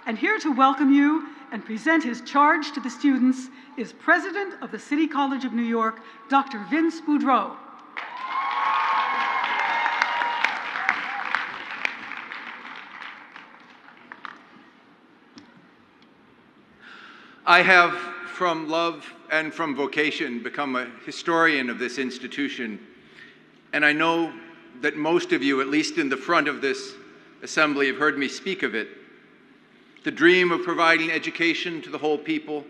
And here to welcome you and present his charge to the students is President of the City College of New York, Dr. Vince Boudreau. I have, from love and from vocation, become a historian of this institution, and I know that most of you, at least in the front of this assembly, have heard me speak of it. The dream of providing education to the whole people,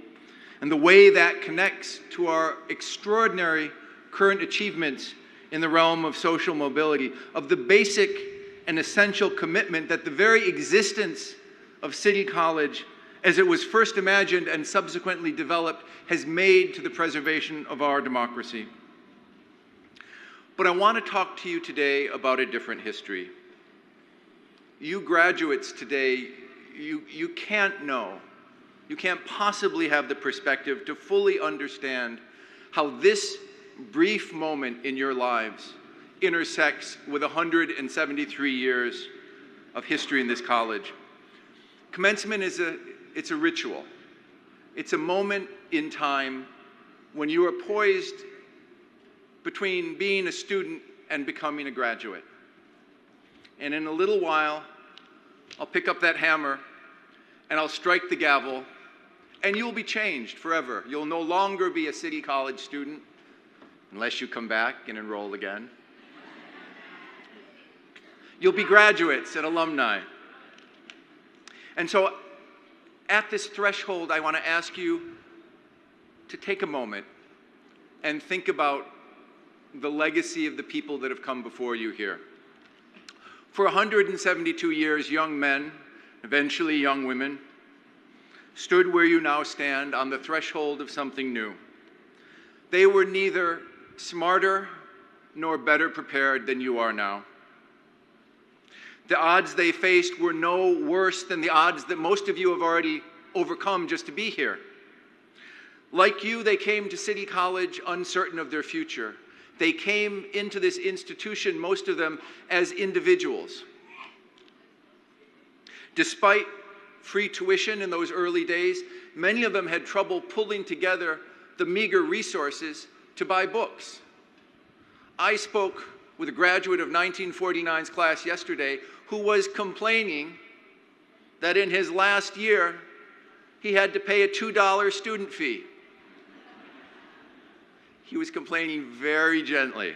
and the way that connects to our extraordinary current achievements in the realm of social mobility, of the basic and essential commitment that the very existence of City College, as it was first imagined and subsequently developed, has made to the preservation of our democracy. But I want to talk to you today about a different history. You graduates today, you can't know, you can't possibly have the perspective to fully understand how this brief moment in your lives intersects with 173 years of history in this college. Commencement it's a ritual. It's a moment in time when you are poised between being a student and becoming a graduate. And in a little while, I'll pick up that hammer and I'll strike the gavel, and you'll be changed forever. You'll no longer be a City College student unless you come back and enroll again. You'll be graduates and alumni. And so at this threshold, I want to ask you to take a moment and think about the legacy of the people that have come before you here. For 172 years, young men, eventually young women, stood where you now stand on the threshold of something new. They were neither smarter nor better prepared than you are now. The odds they faced were no worse than the odds that most of you have already overcome just to be here. Like you, they came to City College uncertain of their future. They came into this institution, most of them, as individuals. Despite free tuition in those early days, many of them had trouble pulling together the meager resources to buy books. I spoke with a graduate of 1949's class yesterday who was complaining that in his last year, he had to pay a $2 student fee. He was complaining very gently.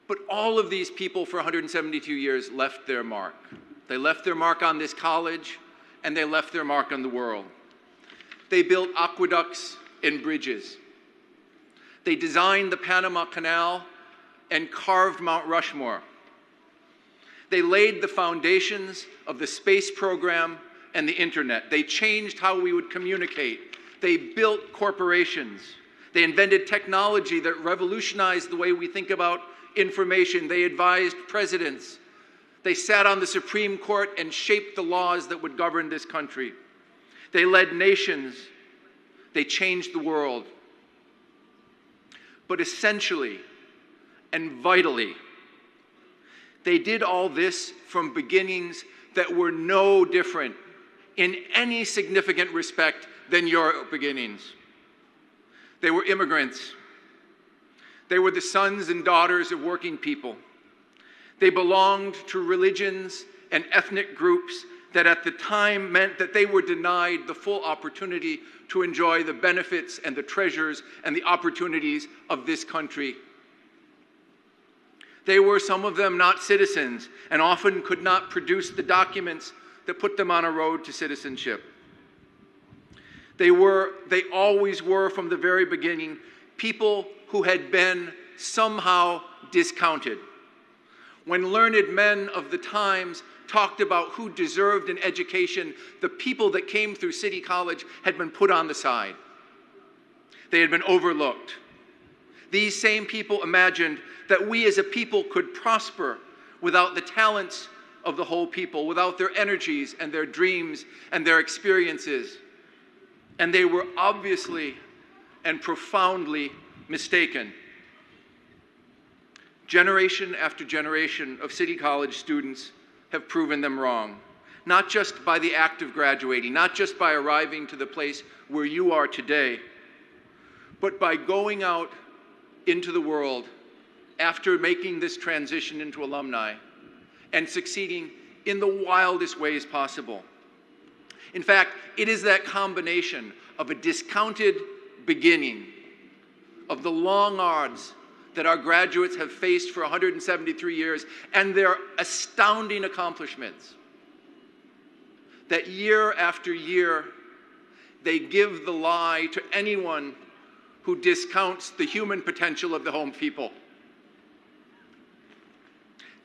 But all of these people for 172 years left their mark. They left their mark on this college, and they left their mark on the world. They built aqueducts and bridges. They designed the Panama Canal and carved Mount Rushmore. They laid the foundations of the space program and the internet. They changed how we would communicate. They built corporations. They invented technology that revolutionized the way we think about information. They advised presidents. They sat on the Supreme Court and shaped the laws that would govern this country. They led nations. They changed the world. But essentially and vitally, they did all this from beginnings that were no different in any significant respect than your beginnings. They were immigrants. They were the sons and daughters of working people. They belonged to religions and ethnic groups that at the time meant that they were denied the full opportunity to enjoy the benefits and the treasures and the opportunities of this country. They were, some of them, not citizens and often could not produce the documents that put them on a road to citizenship. They always were, from the very beginning, people who had been somehow discounted. When learned men of the times talked about who deserved an education, the people that came through City College had been put on the side. They had been overlooked. These same people imagined that we as a people could prosper without the talents of the whole people, without their energies and their dreams and their experiences. And they were obviously and profoundly mistaken. Generation after generation of City College students have proven them wrong. Not just by the act of graduating, not just by arriving to the place where you are today, but by going out into the world after making this transition into alumni and succeeding in the wildest ways possible. In fact, it is that combination of a discounted beginning, of the long odds that our graduates have faced for 173 years, and their astounding accomplishments, that year after year, they give the lie to anyone who discounts the human potential of the home people.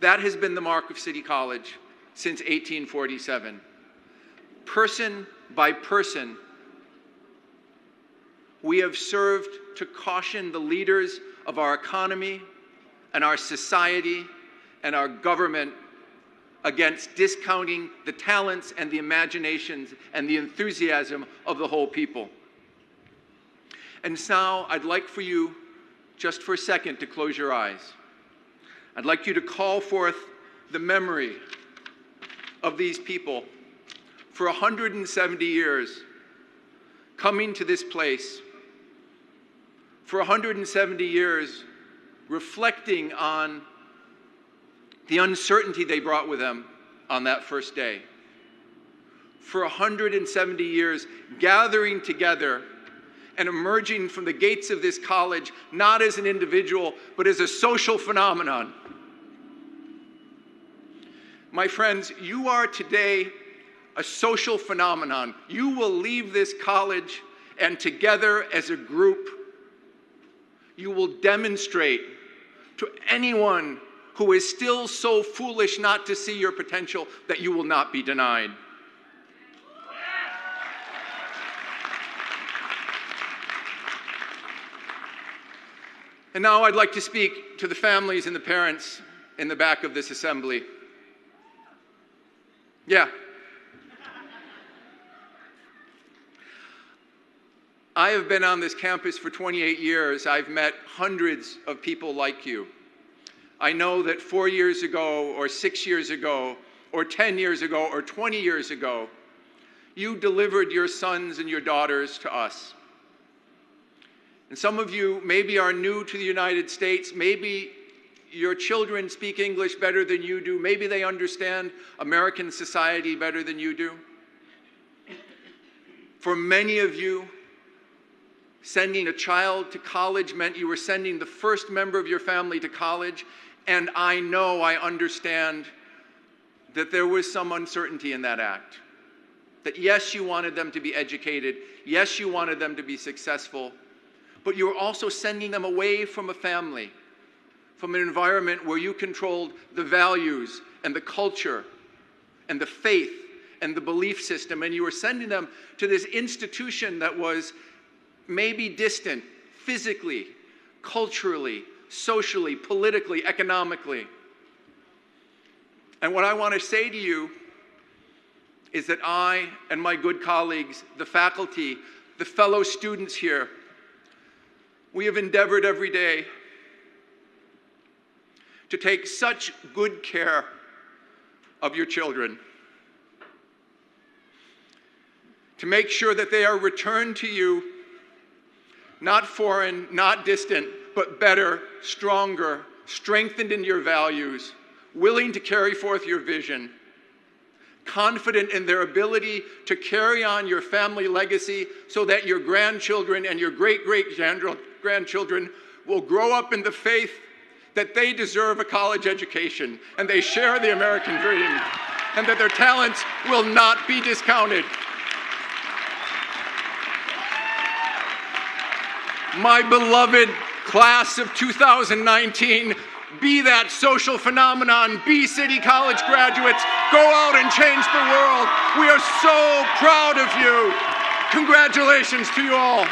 That has been the mark of City College since 1847. Person by person, we have served to caution the leaders of our economy and our society and our government against discounting the talents and the imaginations and the enthusiasm of the whole people. And now I'd like for you, just for a second, to close your eyes. I'd like you to call forth the memory of these people for 170 years coming to this place, for 170 years reflecting on the uncertainty they brought with them on that first day. For 170 years gathering together and emerging from the gates of this college, not as an individual, but as a social phenomenon. My friends, you are today a social phenomenon. You will leave this college, and together as a group, you will demonstrate to anyone who is still so foolish not to see your potential that you will not be denied. And now I'd like to speak to the families and the parents in the back of this assembly. Yeah. I have been on this campus for 28 years. I've met hundreds of people like you. I know that 4 years ago, or 6 years ago, or 10 years ago, or 20 years ago, you delivered your sons and your daughters to us. And some of you maybe are new to the United States. Maybe your children speak English better than you do. Maybe they understand American society better than you do. For many of you, sending a child to college meant you were sending the first member of your family to college, and I know, I understand that there was some uncertainty in that act. That yes, you wanted them to be educated, yes, you wanted them to be successful, but you were also sending them away from a family, from an environment where you controlled the values and the culture and the faith and the belief system, and you were sending them to this institution that was maybe distant physically, culturally, socially, politically, economically. And what I want to say to you is that I and my good colleagues, the faculty, the fellow students here, we have endeavored every day to take such good care of your children, to make sure that they are returned to you, not foreign, not distant, but better, stronger, strengthened in your values, willing to carry forth your vision, confident in their ability to carry on your family legacy so that your grandchildren and your great-great-grandchildren will grow up in the faith that they deserve a college education and they share the American dream and that their talents will not be discounted. My beloved class of 2019, be that social phenomenon, be City College graduates, go out and change the world. We are so proud of you. Congratulations to you all.